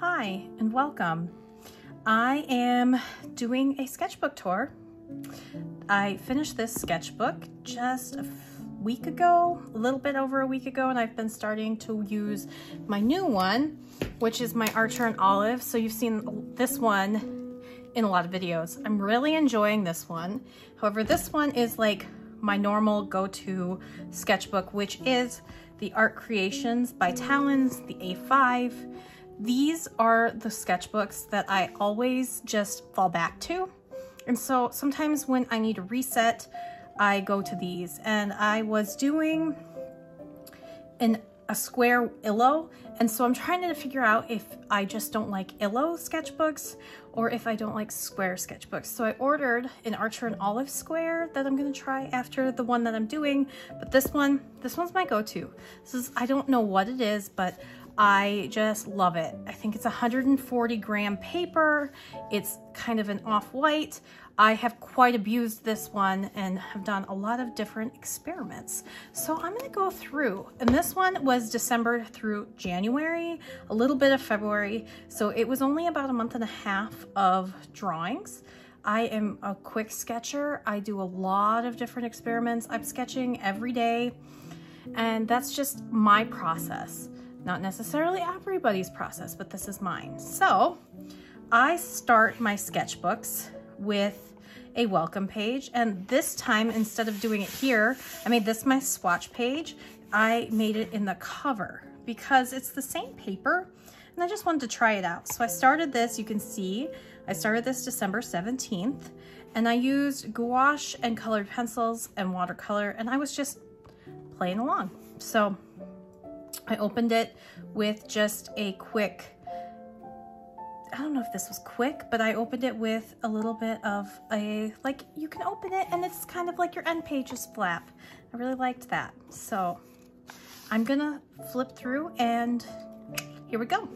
Hi and welcome. I am doing a sketchbook tour. I finished this sketchbook just a week ago, a little bit over a week ago, and I've been starting to use my new one, which is my Archer and Olive. So you've seen this one in a lot of videos. I'm really enjoying this one. However, this one is like my normal go-to sketchbook, which is the Art Creations by Talons, the A5. These are the sketchbooks that I always just fall back to. And so sometimes when I need a reset, I go to these. And I was doing a square Illo, and so I'm trying to figure out if I just don't like Illo sketchbooks or if I don't like square sketchbooks. So I ordered an Archer and Olive square that I'm gonna try after the one that I'm doing, but this one's my go-to. I don't know what it is, but I just love it. I think it's 140 gram paper. It's kind of an off-white. I have quite abused this one and have done a lot of different experiments. So I'm gonna go through, and this one was December through January, a little bit of February. So it was only about a month and a half of drawings. I am a quick sketcher. I do a lot of different experiments. I'm sketching every day, and that's just my process. Not necessarily everybody's process, but this is mine. So I start my sketchbooks with a welcome page, and this time, instead of doing it here, I made this my swatch page. I made it in the cover because it's the same paper, and I just wanted to try it out. So I started this, you can see, I started this December 17th, and I used gouache and colored pencils and watercolor, and I was just playing along. So I opened it with just a quick, I don't know if this was quick, but I opened it with a little bit of a, like, you can open it and it's kind of like your end pages flap. I really liked that. So I'm gonna flip through and here we go.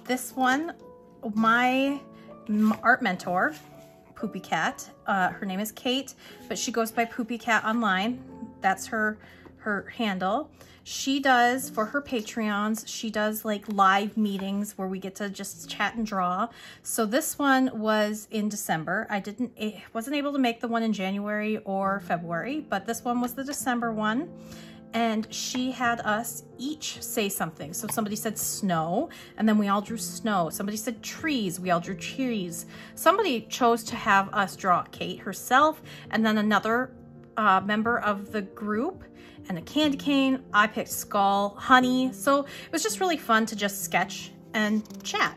This one, my art mentor, Poopy Cat, her name is Kate, but she goes by Poopy Cat online. That's her handle. She does, for her Patreons, she does like live meetings where we get to just chat and draw. So this one was in December. I wasn't able to make the one in January or February, but this one was the December one. And she had us each say something. So somebody said snow, and then we all drew snow. Somebody said trees, we all drew trees. Somebody chose to have us draw Kate herself, and then another member of the group, and a candy cane. I picked skull, honey. So it was just really fun to just sketch and chat.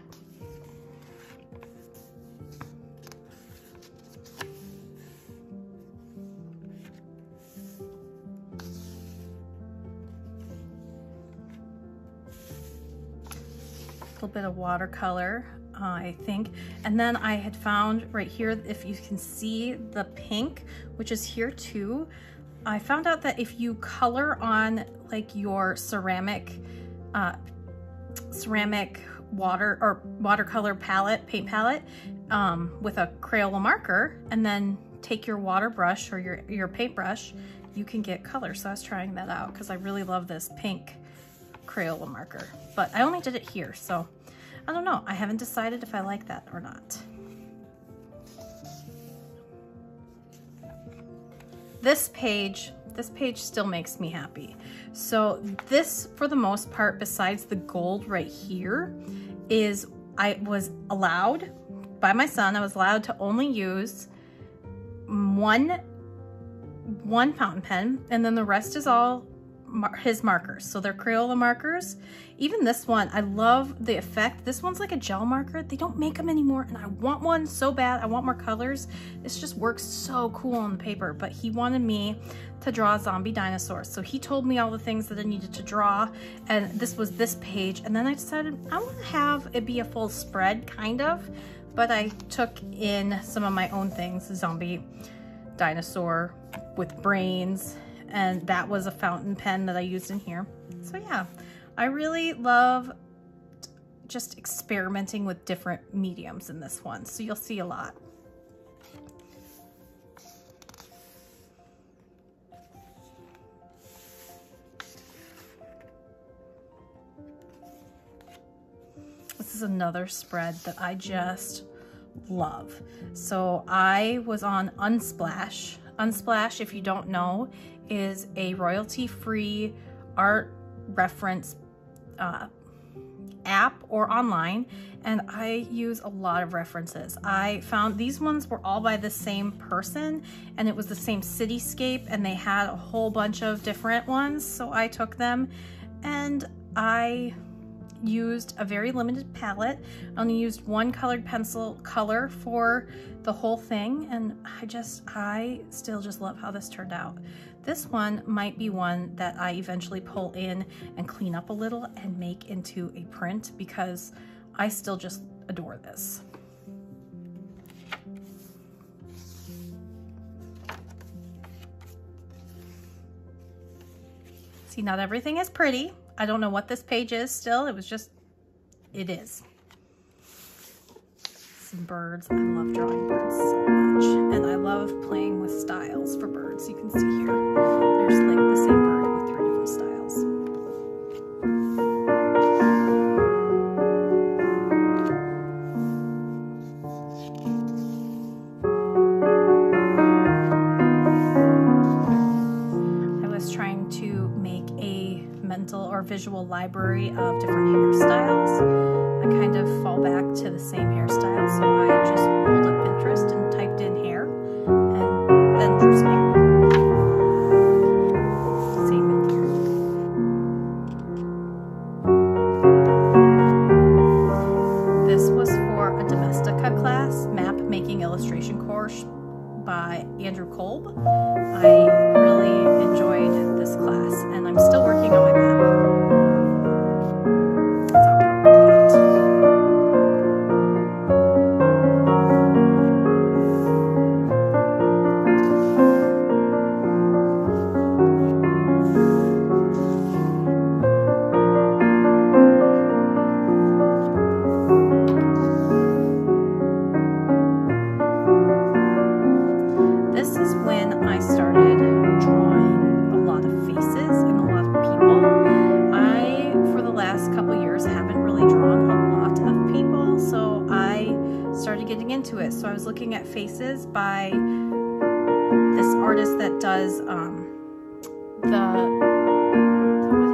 A little bit of watercolor, I think. And then I had found right here, if you can see the pink, which is here too, I found out that if you color on like your ceramic water or watercolor palette, paint palette, with a Crayola marker, and then take your water brush or your paintbrush, you can get color. So I was trying that out because I really love this pink Crayola marker, but I only did it here, so I don't know. I haven't decided if I like that or not. This page still makes me happy. So this, for the most part, besides the gold right here, is I was allowed by my son, I was allowed to only use one fountain pen, and then the rest is all his markers. So they're Crayola markers. Even this one, I love the effect. This one's like a gel marker. They don't make them anymore, and I want one so bad. I want more colors. This just works so cool on the paper, but he wanted me to draw zombie dinosaurs. So he told me all the things that I needed to draw, and this was this page. And then I decided I want to have it be a full spread, kind of, but I took in some of my own things, zombie dinosaur with brains, and that was a fountain pen that I used in here. So yeah, I really love just experimenting with different mediums in this one. So you'll see a lot. This is another spread that I just love. So I was on Unsplash. Unsplash, if you don't know, is a royalty-free art reference app or online, and I use a lot of references. I found these ones were all by the same person, and it was the same cityscape, and they had a whole bunch of different ones, so I took them and I used a very limited palette. I only used one colored pencil color for the whole thing, and I still just love how this turned out. This one might be one that I eventually pull in and clean up a little and make into a print, because I still just adore this. See, not everything is pretty. I don't know what this page is still. It is. Some birds. I love drawing birds so much. And I love playing with styles for birds. You can see here, there's like the same bird with 3 different styles. I was trying to make a mental or visual library of different hairstyles. I kind of fall back to the same hairstyle, so I just pulled up Pinterest and typed in hair and then drew some hair. Same in here. This was for a Domestica class, map making illustration course by Andrew Kolb. I really enjoyed this class, and I'm still working on my map. So I was looking at faces by this artist that does what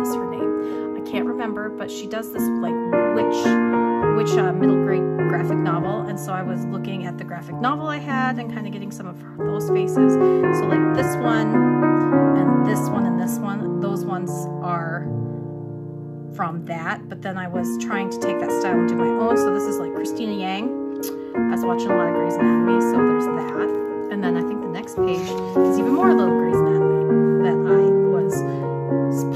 is her name? I can't remember, but she does this like witch middle grade graphic novel, and so I was looking at the graphic novel I had and kind of getting some of those faces. So like this one and this one and this one, those ones are from that, but then I was trying to take that style and do my own. So this is like Christina Yang. I was watching a lot of Grey's Anatomy, so there's that. And then I think the next page is even more little Grey's Anatomy that I was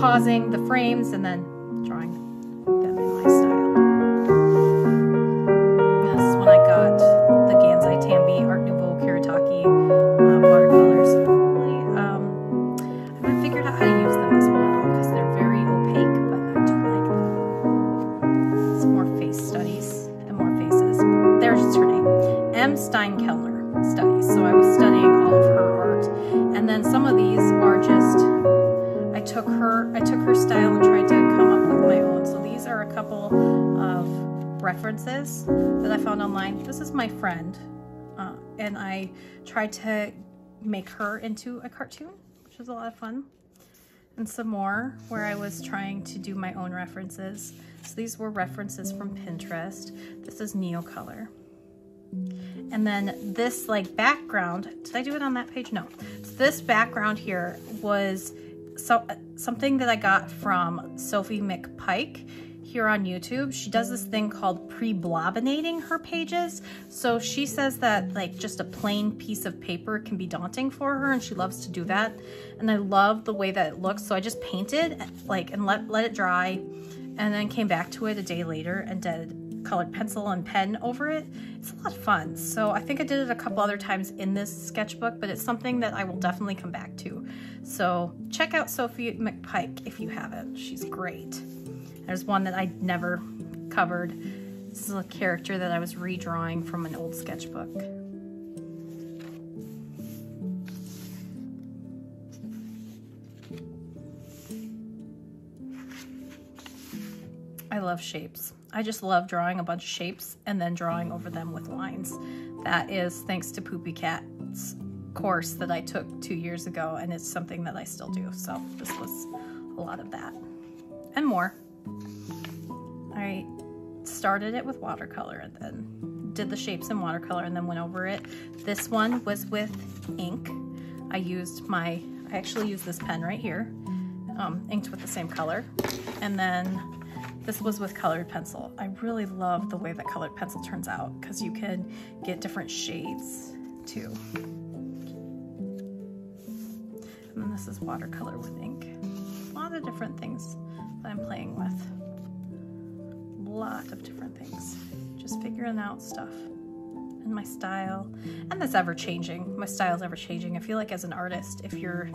pausing the frames and then drawing them in my style. And this is when I got the Gansai Tambi Art Nouveau Kiritaki watercolors. I haven't figured out how to use them as well because they're very opaque, but I do like them. Some more face studies and more faces. There's her name, M. Steinkeller Studies. So I was studying all of her art, and then some of these are just I took her style and tried to come up with my own. So these are a couple of references that I found online. This is my friend, and I tried to make her into a cartoon, which was a lot of fun. And some more where I was trying to do my own references. So these were references from Pinterest. This is Neocolor. And then this like background, did I do it on that page? No. So this background here was something that I got from Sophie McPike here on YouTube. She does this thing called pre-blobinating her pages. So she says that like just a plain piece of paper can be daunting for her, and she loves to do that. And I love the way that it looks. So I just painted like and let it dry, and then came back to it a day later and did colored pencil and pen over it. It's a lot of fun. So I think I did it a couple other times in this sketchbook, but it's something that I will definitely come back to. So check out Sophie McPike if you haven't. She's great. There's one that I never covered. This is a character that I was redrawing from an old sketchbook. I love shapes. I just love drawing a bunch of shapes and then drawing over them with lines. That is thanks to Poopy Cat's course that I took 2 years ago, and it's something that I still do. So this was a lot of that and more. I started it with watercolor and then did the shapes in watercolor and then went over it. This one was with ink. I actually used this pen right here, inked with the same color. And then this was with colored pencil. I really love the way that colored pencil turns out because you can get different shades too. And then this is watercolor with ink. A lot of different things that I'm playing with. A lot of different things. Just figuring out stuff. And my style. And that's ever changing. My style's ever changing. I feel like as an artist, if you're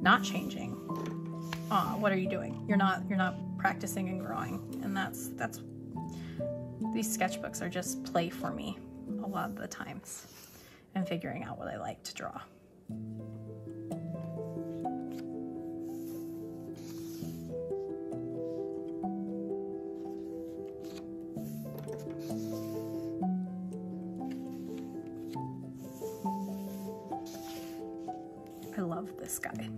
not changing, what are you doing? You're not practicing and growing. And that's these sketchbooks are just play for me a lot of the times and figuring out what I like to draw. I love this guy.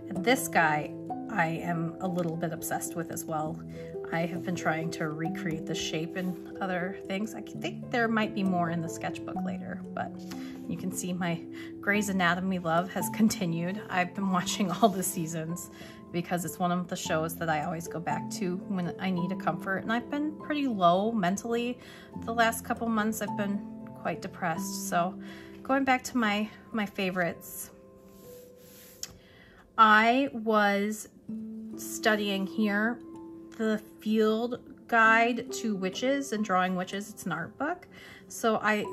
And this guy I am a little bit obsessed with as well. I have been trying to recreate the shape and other things. I think there might be more in the sketchbook later, but you can see my Grey's Anatomy love has continued. I've been watching all the seasons because it's one of the shows that I always go back to when I need a comfort, and I've been pretty low mentally the last couple months. I've been quite depressed. So going back to my favorites, I was studying here the field guide to witches and drawing witches. It's an art book. So I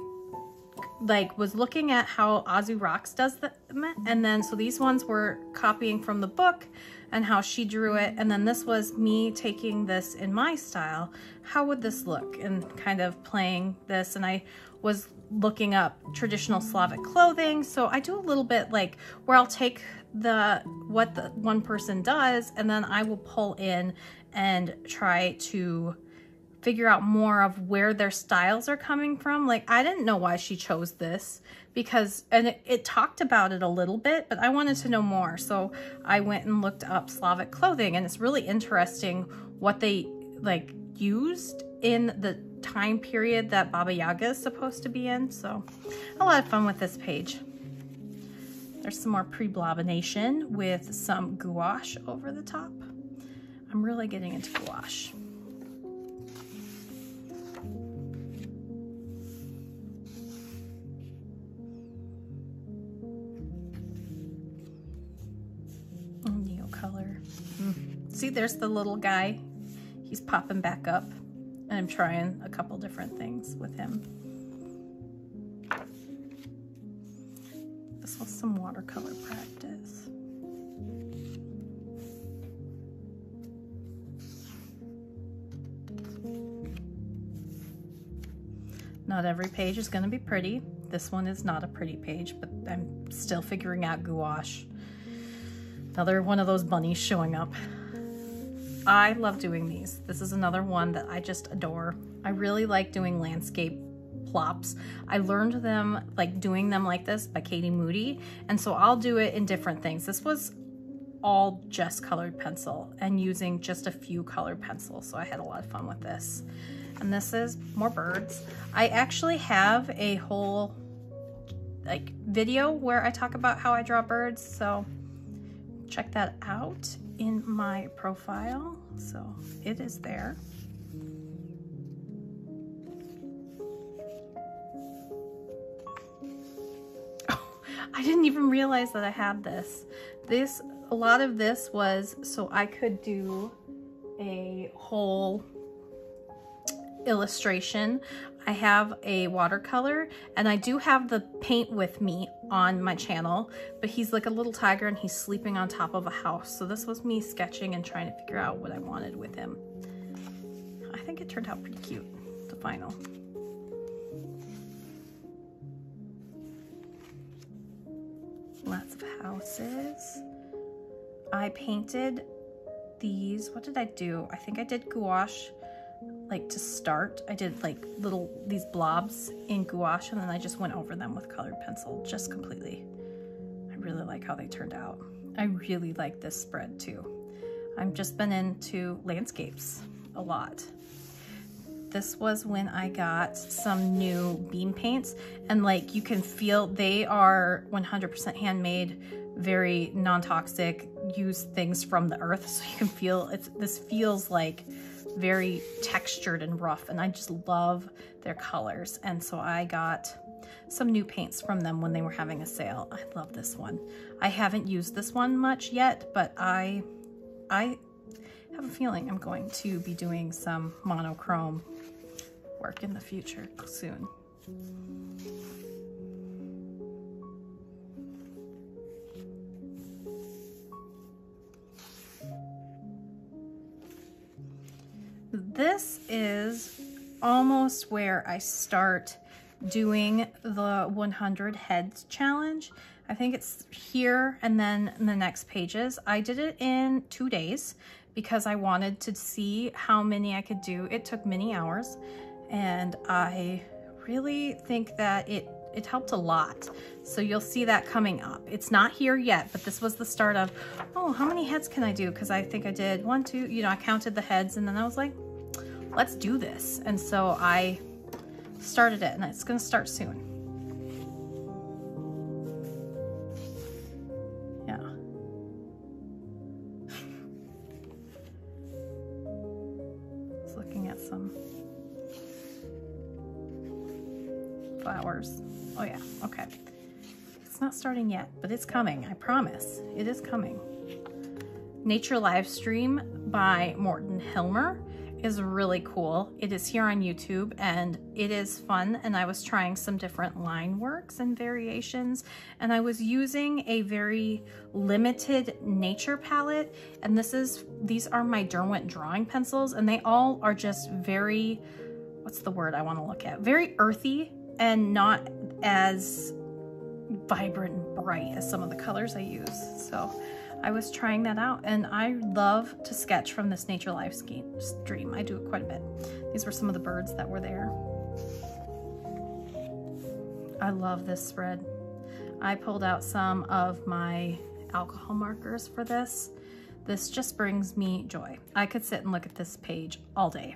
was looking at how Azu Rocks does them, and then so these ones were copying from the book and how she drew it, and then this was me taking this in my style. How would this look? And kind of playing this, and I was looking up traditional Slavic clothing. So I do a little bit like where I'll take what the one person does, and then I will pull in and try to figure out more of where their styles are coming from. Like, I didn't know why she chose this because, and it talked about it a little bit, but I wanted to know more. So I went and looked up Slavic clothing, and it's really interesting what they used in the time period that Baba Yaga is supposed to be in. So a lot of fun with this page. There's some more pre-blobination with some gouache over the top. I'm really getting into gouache. Neo color. See, there's the little guy. He's popping back up, and I'm trying a couple different things with him. This was some watercolor practice. Not every page is going to be pretty. This one is not a pretty page, but I'm still figuring out gouache. Another one of those bunnies showing up. I love doing these. This is another one that I just adore. I really like doing landscape plops. I learned them, doing them like this by Katie Moody, and so I'll do it in different things. This was all just colored pencil and using just a few colored pencils, so I had a lot of fun with this. And this is more birds. I actually have a whole video where I talk about how I draw birds, so check that out in my profile. So it is there. I didn't even realize that I had this. A lot of this was so I could do a whole illustration. I have a watercolor, and I do have the paint with me on my channel, but he's like a little tiger and he's sleeping on top of a house. So this was me sketching and trying to figure out what I wanted with him. I think it turned out pretty cute, the final. Lots of houses. I painted these. What did I do? I think I did gouache like to start, I did like these blobs in gouache, and then I just went over them with colored pencil, just completely. I really like how they turned out. I really like this spread too. I've just been into landscapes a lot. This was when I got some new beam paints, and like you can feel they are 100% handmade, very non-toxic, use things from the earth, so you can feel this feels like very textured and rough, and I just love their colors. And so I got some new paints from them when they were having a sale. I love this one. I haven't used this one much yet, but I have a feeling I'm going to be doing some monochrome work in the future soon. This is almost where I start doing the 100 heads challenge. I think it's here and then in the next pages. I did it in 2 days because I wanted to see how many I could do. It took many hours, and I really think that it helped a lot. So you'll see that coming up. It's not here yet, but this was the start of, oh, how many heads can I do? Because I think I did 1, 2, you know, I counted the heads, and then I was like, let's do this. And so I started it, and it's gonna start soon. Yeah. Just looking at some flowers. Oh yeah, okay. It's not starting yet, but it's coming, I promise. It is coming. Nature Livestream by Morton Hilmer is really cool. It is here on YouTube, and it is fun, and I was trying some different line works and variations, and I was using a very limited nature palette, and these are my Derwent drawing pencils, and they all are just very, what's the word I want to look at? Very earthy and not as vibrant and bright as some of the colors I use. So I was trying that out, and I love to sketch from this Nature Life stream. I do it quite a bit. These were some of the birds that were there. I love this spread. I pulled out some of my alcohol markers for this. This just brings me joy. I could sit and look at this page all day.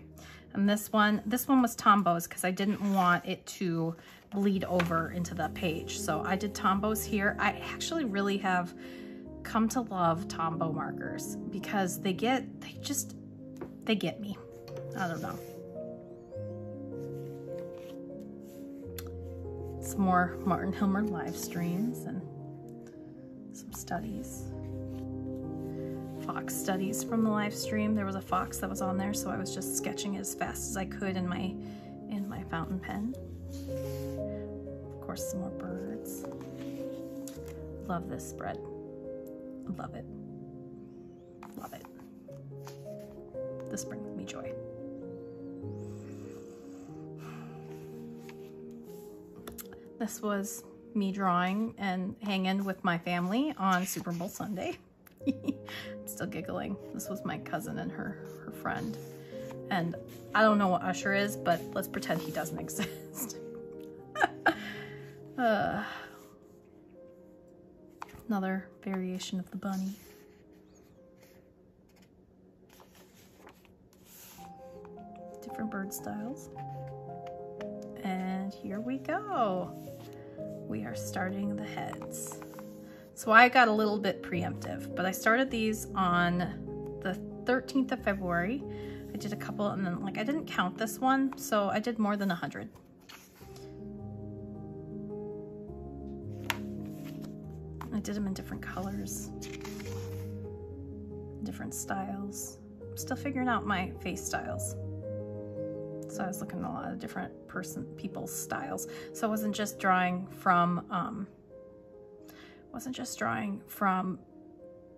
And this one was Tombows because I didn't want it to bleed over into the page. So I did Tombows here. I actually really have come to love Tombow markers because they get me. I don't know. Some more Martin Hilmer live streams and some studies. Fox studies from the live stream. There was a fox that was on there, so I was just sketching as fast as I could in my fountain pen. Of course, some more birds. Love this spread. Love it. Love it. This brings me joy. This was me drawing and hanging with my family on Super Bowl Sunday. Still giggling. This was my cousin and her friend. And I don't know what Usher is, but let's pretend he doesn't exist. Another variation of the bunny. Different bird styles. And here we go. We are starting the heads. So I got a little bit preemptive, but I started these on the 13th of February. I did a couple, and then I didn't count this one, so I did more than 100. I did them in different colors, different styles. I'm still figuring out my face styles. So I was looking at a lot of different people's styles. So I wasn't just drawing from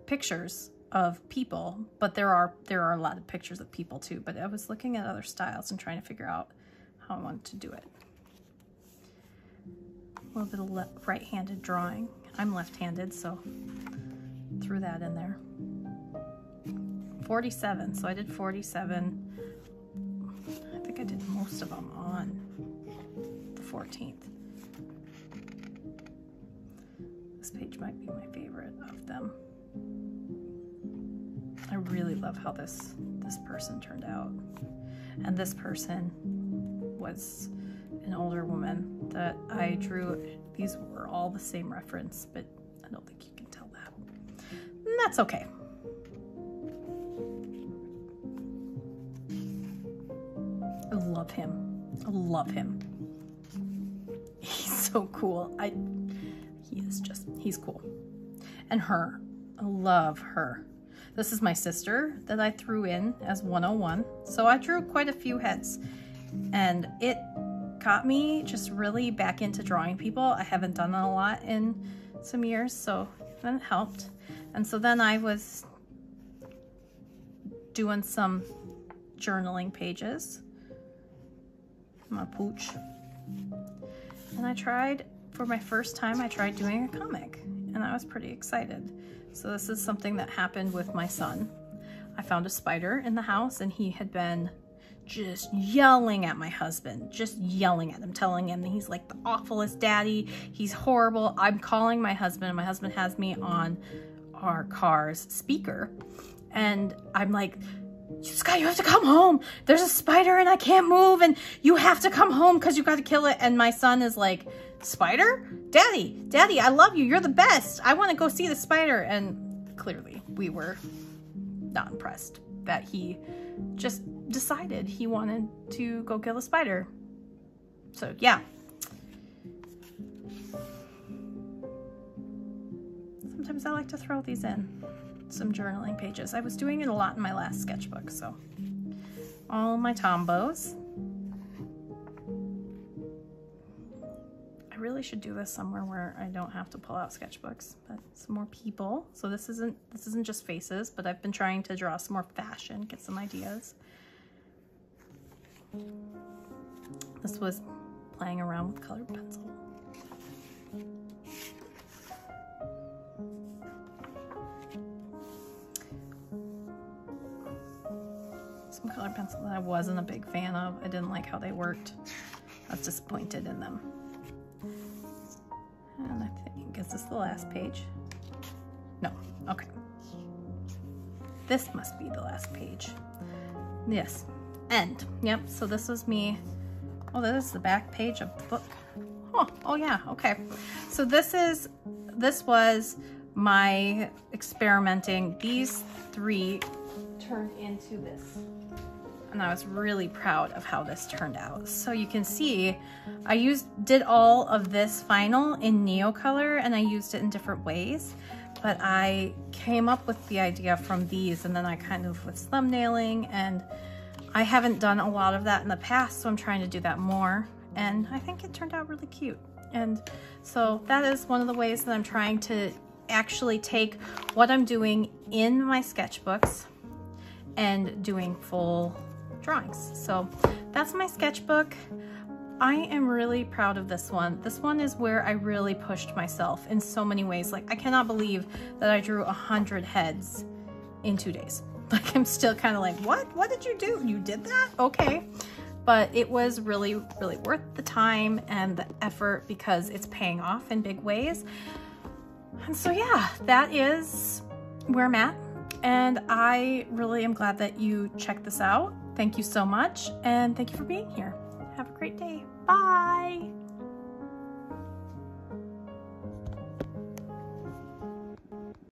pictures of people, but there are a lot of pictures of people too. But I was looking at other styles and trying to figure out how I wanted to do it. A little bit of right-handed drawing. I'm left-handed, so threw that in there. 47, so I did 47. I did most of them on the 14th. This page might be my favorite of them. I really love how this person turned out. And this person was an older woman that I drew. These were all the same reference, but I don't think you can tell that. And that's okay. I love him. I love him. He's so cool. He's cool. And her, I love her. This is my sister that I threw in as 101. So I drew quite a few heads, and it got me just really back into drawing people. I haven't done it a lot in some years, so then it helped. And so then I was doing some journaling pages. My pooch. And I tried, for my first time, I tried doing a comic, and I was pretty excited. So this is something that happened with my son. I found a spider in the house, and he had been just yelling at my husband, just yelling at him, telling him that he's like the awfulest daddy, he's horrible. I'm calling my husband, and my husband has me on our car's speaker, and I'm like, Scott, you have to come home. There's a spider and I can't move, and you have to come home because you got to kill it. And my son is like, spider? Daddy, I love you. You're the best. I want to go see the spider. And clearly we were not impressed that he just decided he wanted to go kill the spider. So yeah. Sometimes I like to throw these in. Some journaling pages. I was doing it a lot in my last sketchbook, so all my tombos. I really should do this somewhere where I don't have to pull out sketchbooks, but some more people. So this isn't just faces, but I've been trying to draw some more fashion, get some ideas. This was playing around with colored pencil. Some colored pencil that I wasn't a big fan of. I didn't like how they worked. I was disappointed in them. And I think, is this the last page? No, okay. This must be the last page. Yes, end. Yep, so this was me. Oh, that is the back page of the book. Oh yeah, okay. So this was my experimenting. These three turned into this. And I was really proud of how this turned out. So you can see, I did all of this final in Neocolor, and I used it in different ways, but I came up with the idea from these, and then I kind of was thumbnailing, and I haven't done a lot of that in the past, so I'm trying to do that more, and I think it turned out really cute. And so that is one of the ways that I'm trying to actually take what I'm doing in my sketchbooks and doing full drawings. So that's my sketchbook. I am really proud of this one. This one is where I really pushed myself in so many ways. Like, I cannot believe that I drew 100 heads in 2 days. Like, I'm still kind of like, what did you do? You did that? Okay. But it was really, really worth the time and the effort because it's paying off in big ways. And so yeah, that is where I'm at. And I really am glad that you checked this out. Thank you so much, and thank you for being here. Have a great day. Bye.